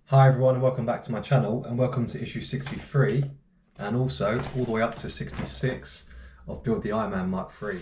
Hi everyone and welcome back to my channel and welcome to issue 63 and also all the way up to 66 of Build the Iron Man Mark III.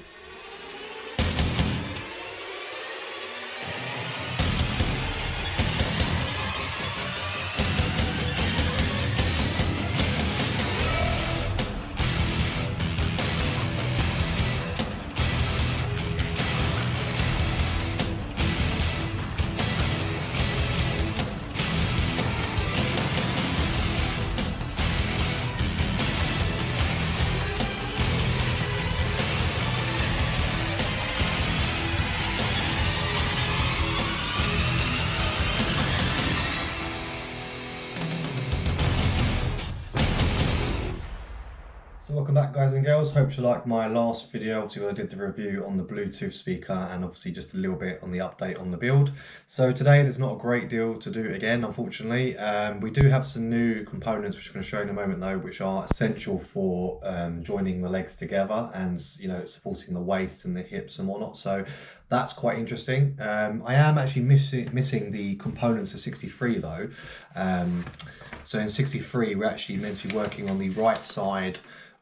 So welcome back guys and girls, hope you liked my last video, obviously when I did the review on the Bluetooth speaker and obviously just a little bit on the update on the build. So today there's not a great deal to do again, unfortunately. We do have some new components which I'm going to show you in a moment though, which are essential for joining the legs together and supporting the waist and the hips and whatnot. So that's quite interesting. I am actually missing the components of 63 though. So in 63 we're actually meant to be working on the right side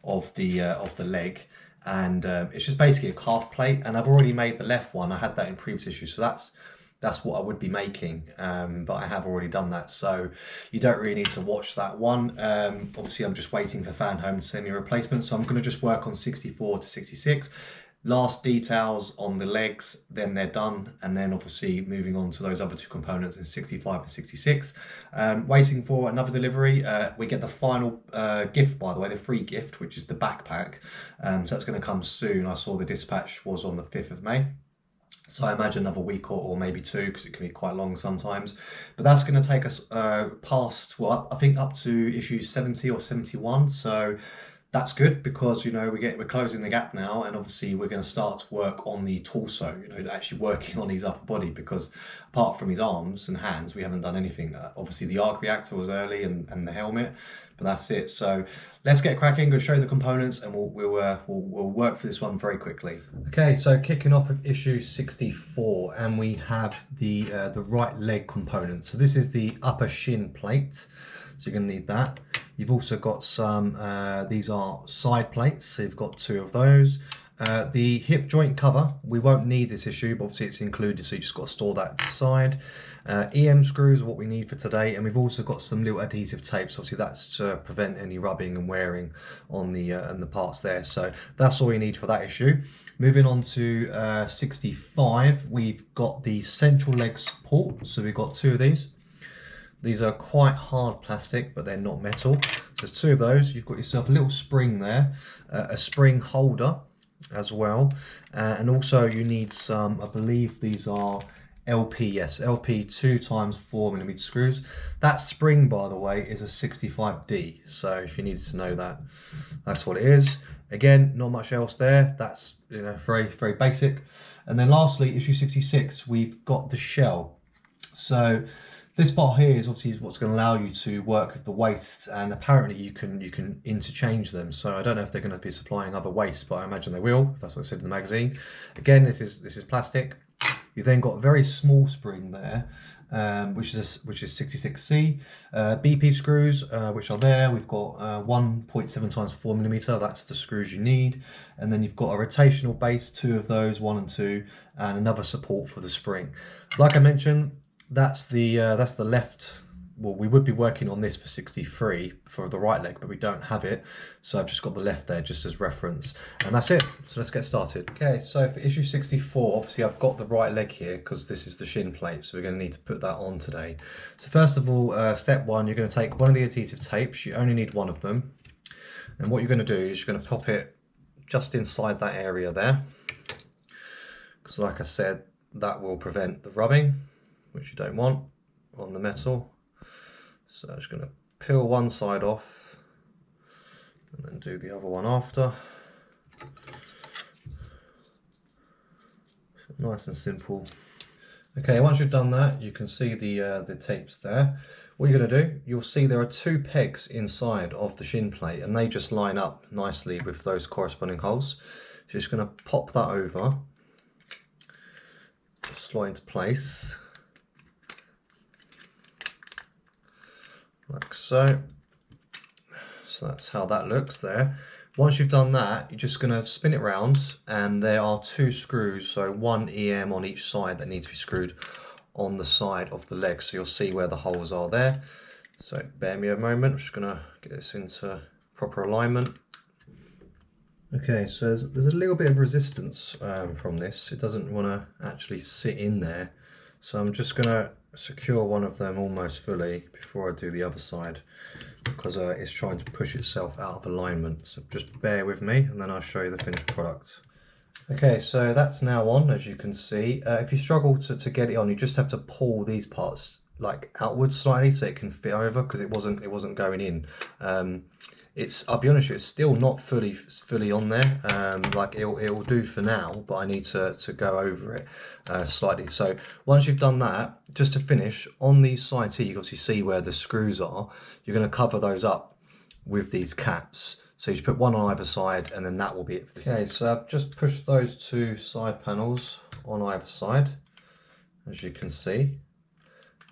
of the leg, and it's just basically a calf plate, and I've already made the left one. I had that in previous issues, so that's what I would be making, but I have already done that, so you don't really need to watch that one. Obviously I'm just waiting for Fan Home to send me a replacement, so I'm going to just work on 64 to 66. Last details on the legs, then they're done, and then obviously moving on to those other two components in 65 and 66. Waiting for another delivery. We get the final gift, by the way, the free gift, which is the backpack. So that's going to come soon. I saw the dispatch was on the 5th of May. So I imagine another week or maybe two, because it can be quite long sometimes. But that's going to take us past, well, I think up to issue 70 or 71. So that's good, because we're closing the gap now, and obviously we're going to start to work on the torso, actually working on his upper body, because apart from his arms and hands we haven't done anything. Obviously the arc reactor was early and the helmet, but that's it. So let's get cracking. Go show the components and we'll work through this one very quickly. Okay, so kicking off with issue 64, and we have the right leg component. So this is the upper shin plate, so you're going to need that. You've also got some, these are side plates, so you've got two of those. The hip joint cover, we won't need this issue, but obviously it's included, so you just got to store that to the side. EM screws are what we need for today, and we've also got some little adhesive tapes. Obviously that's to prevent any rubbing and wearing on the parts there. So that's all we need for that issue. Moving on to 65, we've got the central leg support, so we've got two of these. These are quite hard plastic, but they're not metal. So there's two of those. You've got yourself a little spring there, a spring holder as well. And also you need some, I believe these are LP, yes, LP 2x4mm screws. That spring, by the way, is a 65D. So if you needed to know that, that's what it is. Again, not much else there. That's very, very basic. And then lastly, issue 66, we've got the shell. So this part here is obviously what's going to allow you to work with the waist, and apparently you can interchange them. So I don't know if they're going to be supplying other waists, but I imagine they will, if that's what it said in the magazine. Again, this is plastic. You then got a very small spring there, which is 66C. BP screws, which are there. We've got 1.7x4mm. That's the screws you need. And then you've got a rotational base, two of those, 1 and 2, and another support for the spring. Like I mentioned, that's the left. Well, we would be working on this for 63 for the right leg, but we don't have it, so I've just got the left there just as reference, and that's it. So let's get started. Okay, so for issue 64, obviously I've got the right leg here because this is the shin plate, so we're going to need to put that on today. So first of all, step one, you're going to take one of the adhesive tapes. You only need one of them, and what you're going to do is you're going to pop it just inside that area there, because like I said, that will prevent the rubbing, which you don't want on the metal. So I'm just going to peel one side off and then do the other one after. So nice and simple. Okay, once you've done that, you can see the tapes there. What you're going to do, you'll see there are two pegs inside of the shin plate, and they just line up nicely with those corresponding holes. So you're just going to pop that over, slide into place. So that's how that looks there. Once you've done that, you're just going to spin it round, and there are 2 screws, so 1 EM on each side that need to be screwed on the side of the leg. So you'll see where the holes are there. So bear me a moment, I'm just going to get this into proper alignment. Okay, so there's a little bit of resistance from this. It doesn't want to actually sit in there. So I'm just going to secure one of them almost fully before I do the other side, because it's trying to push itself out of alignment. So just bear with me and then I'll show you the finished product. Okay, so that's now on, as you can see. If you struggle to get it on, you just have to pull these parts like outwards slightly so it can fit over, because it wasn't going in. I'll be honest with you, it's still not fully on there. Like it'll do for now, but I need to go over it slightly. So once you've done that, just to finish, on these sides here, you can obviously see where the screws are. You're going to cover those up with these caps. So you just put one on either side, and then that will be it for this. Okay, so I've just pushed those 2 side panels on either side, as you can see,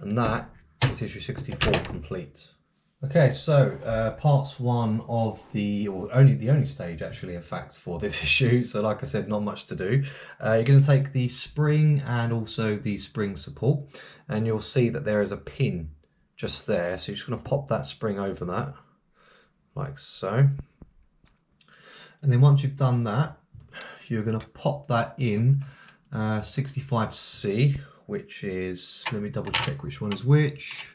and that is issue 64 complete. Okay, so parts 1 of the only stage actually, in fact, for this issue. So like I said, not much to do. You're going to take the spring and also the spring support, and you'll see that there is a pin just there. So you're just going to pop that spring over that, like so. And then once you've done that, you're going to pop that in 65C, which is, let me double check which one is which.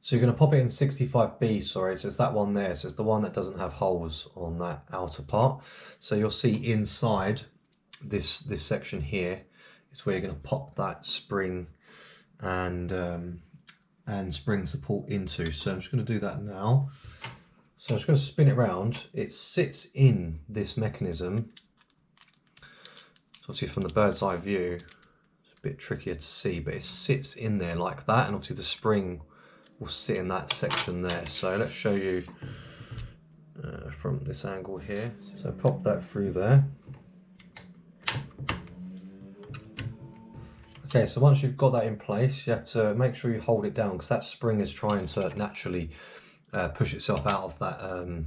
So you're going to pop it in 65B, sorry, so it's that one there. So it's the one that doesn't have holes on that outer part. So you'll see inside this section here is where you're going to pop that spring and spring support into. So I'm just going to do that now. So I'm just going to spin it round. It sits in this mechanism. So obviously from the bird's eye view, it's a bit trickier to see, but it sits in there like that, and obviously the spring will sit in that section there. So let's show you from this angle here. So pop that through there. Okay, so once you've got that in place, you have to make sure you hold it down, because that spring is trying to naturally push itself out of that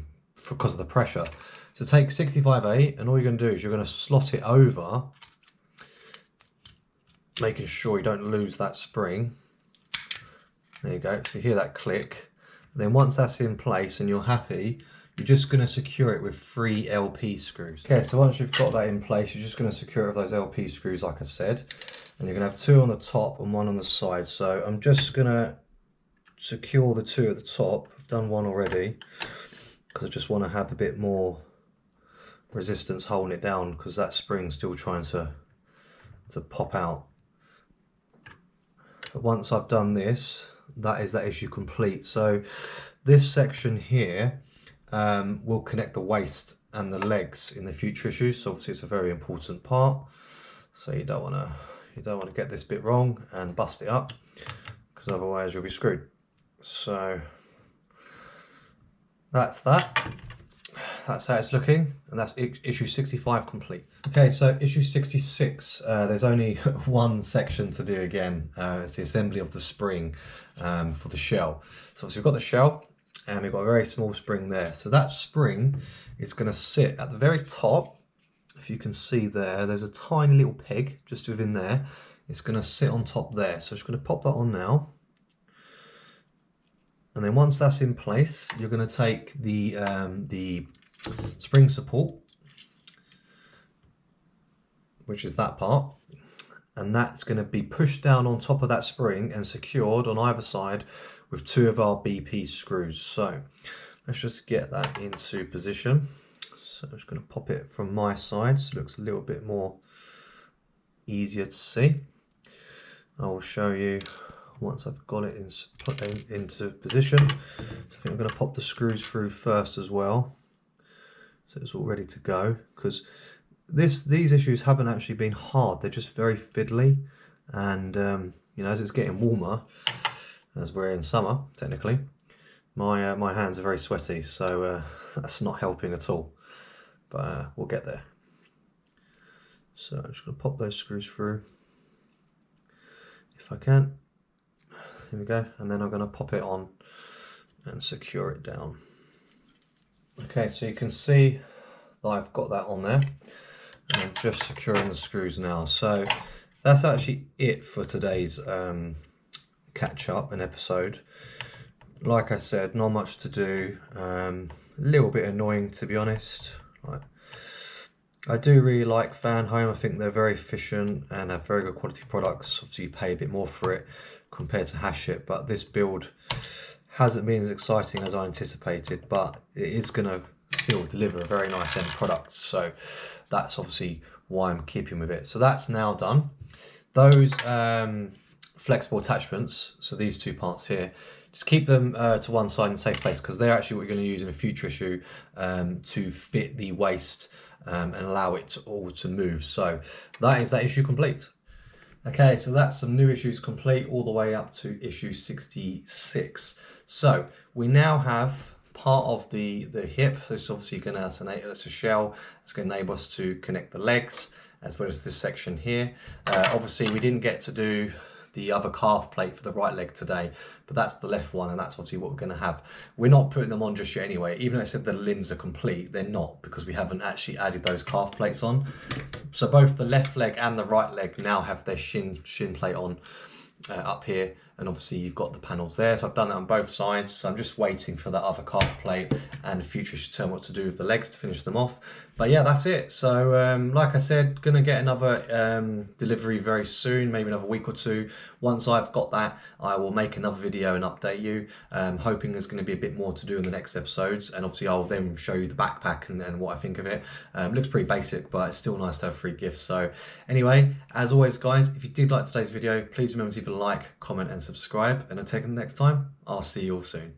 because of the pressure. So take 65A, and all you're going to do is you're going to slot it over, making sure you don't lose that spring. There you go, so you hear that click. And then once that's in place and you're happy, you're just going to secure it with 3 LP screws. Okay, so once you've got that in place, you're just going to secure it with those LP screws, like I said. And you're going to have 2 on the top and 1 on the side. So I'm just going to secure the 2 at the top. I've done 1 already, because I just want to have a bit more resistance holding it down, because that spring's still trying to pop out. But once I've done this, that is that issue complete. So this section here will connect the waist and the legs in the future issues. So obviously it's a very important part. So you don't want to get this bit wrong and bust it up, because otherwise you'll be screwed. So that's that. That's how it's looking, and that's issue 65 complete. Okay, so issue 66, there's only one section to do again. It's the assembly of the spring for the shell. So obviously we've got the shell, and we've got a very small spring there. So that spring is going to sit at the very top. If you can see there's a tiny little peg just within there. It's going to sit on top there. So I'm just going to pop that on now. And then once that's in place, you're going to take the spring support, which is that part, and that's going to be pushed down on top of that spring and secured on either side with 2 of our BP screws. So let's just get that into position. So I'm just going to pop it from my side so it looks a little bit more easier to see. I will show you once I've got it into position. So I think I'm going to pop the screws through first as well, so it's all ready to go, because these issues haven't actually been hard, they're just very fiddly. And you know, as it's getting warmer, as we're in summer technically, my hands are very sweaty, so that's not helping at all, but we'll get there. So I'm just going to pop those screws through if I can. Here we go, and then I'm going to pop it on and secure it down. Okay, so you can see that I've got that on there, and I'm just securing the screws now. So that's actually it for today's catch up and episode. Like I said, not much to do, a little bit annoying to be honest. I do really like Fan Home. I think they're very efficient and have very good quality products. Obviously you pay a bit more for it compared to Hashit, but this build hasn't been as exciting as I anticipated, but it is going to still deliver a very nice end product. So that's obviously why I'm keeping with it. So that's now done. Those flexible attachments, so these two parts here, just keep them to one side in a safe place, because they're actually what you're going to use in a future issue to fit the waist and allow it all to move. So that is that issue complete. Okay, so that's some new issues complete all the way up to issue 66. So we now have part of the hip. This is obviously going to enable us a shell. It's going to enable us to connect the legs, as well as this section here. Obviously we didn't get to do the other calf plate for the right leg today, but that's the left one, and that's obviously what we're going to have. We're not putting them on just yet anyway. Even though I said the limbs are complete, they're not, because we haven't actually added those calf plates on. So both the left leg and the right leg now have their shin plate on up here, and obviously you've got the panels there. So I've done that on both sides, so I'm just waiting for that other calf plate and the future should tell me what to do with the legs to finish them off. But yeah, that's it. So like I said, gonna get another delivery very soon, maybe another week or two. Once I've got that, I will make another video and update you, hoping there's going to be a bit more to do in the next episodes, and obviously I'll then show you the backpack and what I think of it. Looks pretty basic, but it's still nice to have free gifts. So anyway, as always guys, if you did like today's video, please remember to leave a like, comment and subscribe, and until next time, I'll see you all soon.